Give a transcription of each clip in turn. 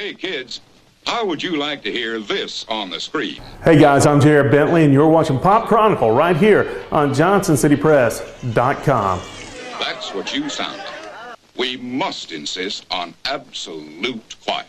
Hey kids, how would you like to hear this on the screen? Hey guys, I'm Bentley and you're watching Pop Chronicle right here on JohnsonCityPress.com. That's what you sound like. We must insist on absolute quiet.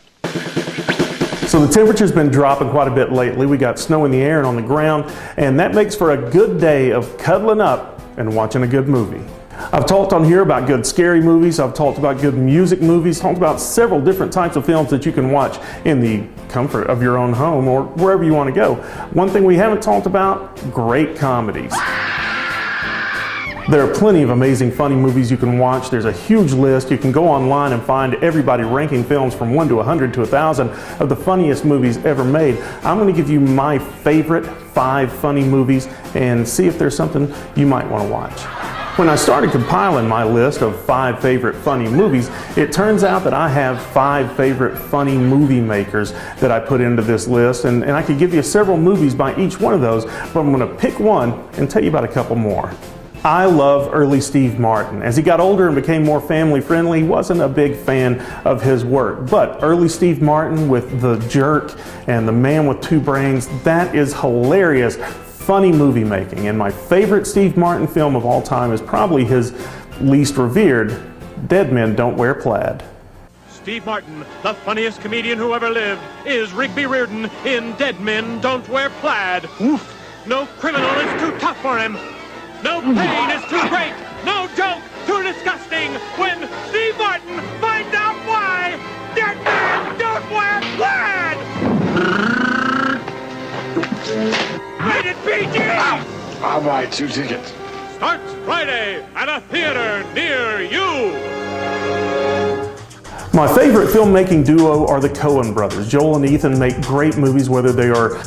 So the temperature's been dropping quite a bit lately. We got snow in the air and on the ground, and that makes for a good day of cuddling up and watching a good movie. I've talked on here about good scary movies, I've talked about good music movies, talked about several different types of films that you can watch in the comfort of your own home or wherever you want to go. One thing we haven't talked about, great comedies. There are plenty of amazing funny movies you can watch. There's a huge list. You can go online and find everybody ranking films from 1 to 100 to 1,000 of the funniest movies ever made. I'm going to give you my favorite 5 funny movies and see if there's something you might want to watch. When I started compiling my list of 5 favorite funny movies, it turns out that I have 5 favorite funny movie makers that I put into this list, and I could give you several movies by each one of those, but I'm going to pick one and tell you about a couple more. I love early Steve Martin. As he got older and became more family friendly, he wasn't a big fan of his work. But early Steve Martin with The Jerk and The Man with Two Brains, that is hilarious, funny movie making. And my favorite Steve Martin film of all time is probably his least revered, Dead Men Don't Wear Plaid. Steve Martin, the funniest comedian who ever lived, is Rigby Reardon in Dead Men Don't Wear Plaid. Oof. No criminal is too tough for him. No pain is too great, no joke too disgusting, when Steve Martin finds out why dead men don't wear plaid! Rated PG! I'll buy 2 tickets. Starts Friday at a theater near you! My favorite filmmaking duo are the Coen brothers. Joel and Ethan make great movies, whether they are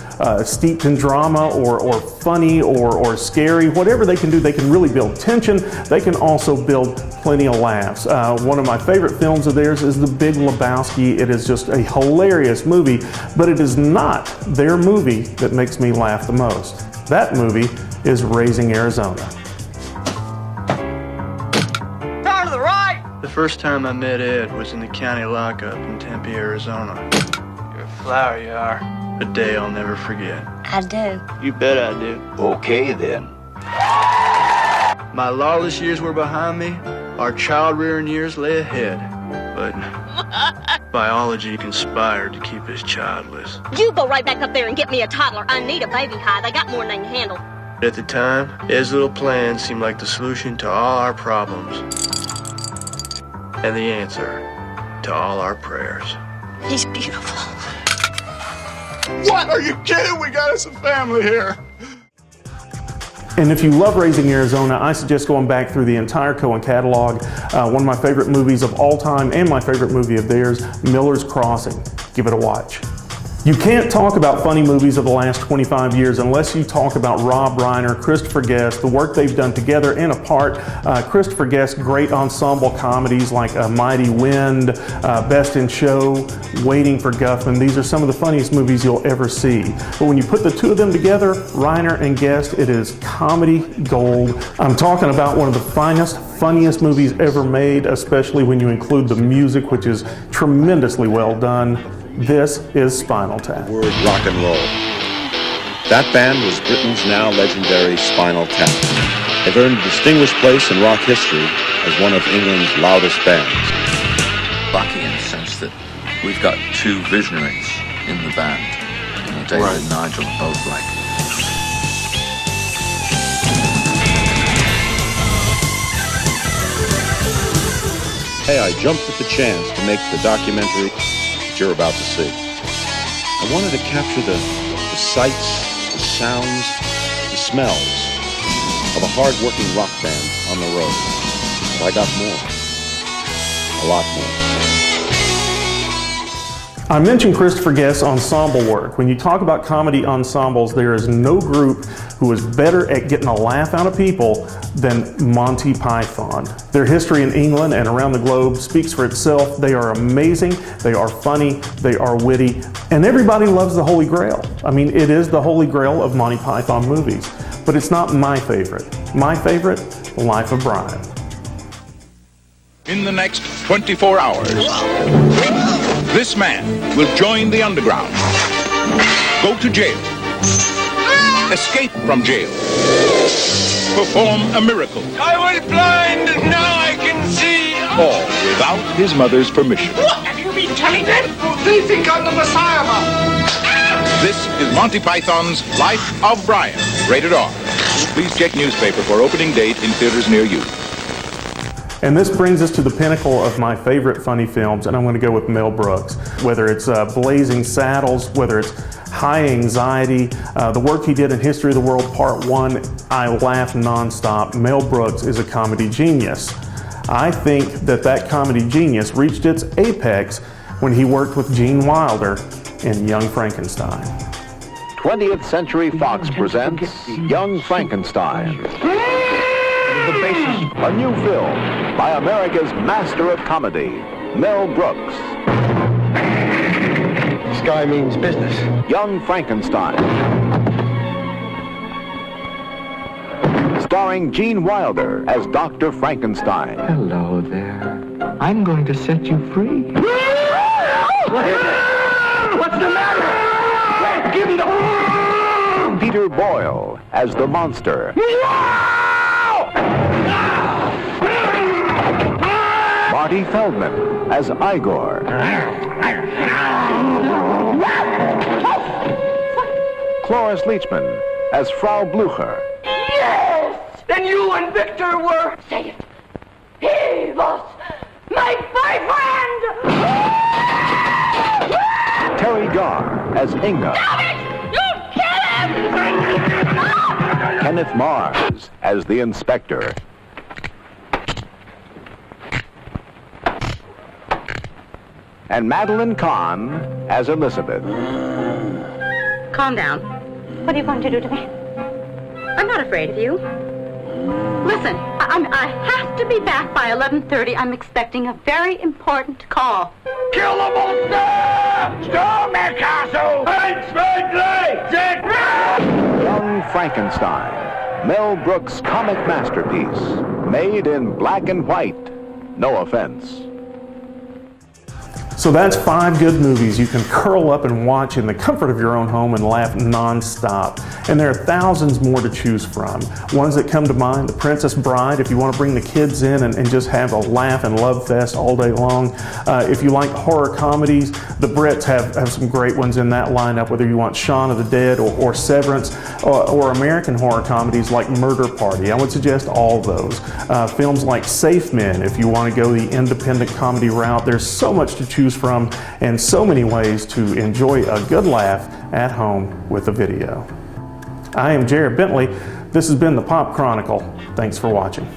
steeped in drama or funny or scary. Whatever they can do, they can really build tension. They can also build plenty of laughs. One of my favorite films of theirs is The Big Lebowski. It is just a hilarious movie, but it is not their movie that makes me laugh the most. That movie is Raising Arizona. The first time I met Ed was in the county lockup in Tempe, Arizona. You're a flower, you are. A day I'll never forget. I do. You bet I do. Okay, then. My lawless years were behind me. Our child-rearing years lay ahead. But biology conspired to keep us childless. You go right back up there and get me a toddler. I need a baby hide. I got more than I can handle. At the time, Ed's little plan seemed like the solution to all our problems. And the answer to all our prayers. He's beautiful. What? Are you kidding? We got us a family here. And if you love Raising Arizona, I suggest going back through the entire Coen catalog. One of my favorite movies of all time and my favorite movie of theirs, Miller's Crossing. Give it a watch. You can't talk about funny movies of the last 25 years unless you talk about Rob Reiner, Christopher Guest, the work they've done together and apart. Christopher Guest's great ensemble comedies like A Mighty Wind, Best in Show, Waiting for Guffman. These are some of the funniest movies you'll ever see. But when you put the two of them together, Reiner and Guest, it is comedy gold. I'm talking about one of the finest, funniest movies ever made, especially when you include the music, which is tremendously well done. This is Spinal Tap. Word rock and roll. That band was Britain's now legendary Spinal Tap. They've earned a distinguished place in rock history as one of England's loudest bands. Lucky in the sense that we've got 2 visionaries in the band. You know, David and Nigel are both like. Hey, I jumped at the chance to make the documentary you're about to see. I wanted to capture the sights, the sounds, the smells of a hard-working rock band on the road. But I got more. A lot more. I mentioned Christopher Guest's ensemble work. When you talk about comedy ensembles, there is no group who is better at getting a laugh out of people than Monty Python. Their history in England and around the globe speaks for itself. They are amazing, they are funny, they are witty, and everybody loves the Holy Grail. I mean, it is the Holy Grail of Monty Python movies, but it's not my favorite. My favorite, The Life of Brian. In the next 24 hours. This man will join the underground, go to jail, escape from jail, perform a miracle. I was blind, now I can see. All without his mother's permission. What have you been telling them? They think I'm the Messiah. This is Monty Python's Life of Brian, rated R. Please check newspaper for opening date in theaters near you. And this brings us to the pinnacle of my favorite funny films, and I'm going to go with Mel Brooks. Whether it's Blazing Saddles, whether it's High Anxiety, the work he did in History of the World Part 1, I laughed nonstop. Mel Brooks is a comedy genius. I think that comedy genius reached its apex when he worked with Gene Wilder in Young Frankenstein. 20th Century Fox presents Young Frankenstein. A new film by America's master of comedy, Mel Brooks. This guy means business. Young Frankenstein. Starring Gene Wilder as Dr. Frankenstein. Hello there. I'm going to set you free. What's the matter? Give me the... Peter Boyle as the monster. Marty Feldman as Igor. Cloris Leachman as Frau Blucher. Yes! Then you and Victor were... Say it. He was my boyfriend! Terry Garr as Inga. Stop it! You kill him! Kenneth Mars as the inspector. And Madeline Kahn as Elizabeth. Calm down. What are you going to do to me? I'm not afraid of you. Listen, I have to be back by 11:30. I'm expecting a very important call. Kill the monster! Storm that castle! Young Frankenstein, Mel Brooks' comic masterpiece, made in black and white. No offense. So that's 5 good movies you can curl up and watch in the comfort of your own home and laugh non-stop. And there are thousands more to choose from. Ones that come to mind, The Princess Bride, if you want to bring the kids in and just have a laugh and love fest all day long. If you like horror comedies, the Brits have some great ones in that lineup, whether you want Shaun of the Dead or Severance, or American horror comedies like Murder Party. I would suggest all those. Films like Safe Men, if you want to go the independent comedy route. There's so much to choose from and so many ways to enjoy a good laugh at home with a video. I am Jared Bentley. This has been the Pop Chronicle. Thanks for watching.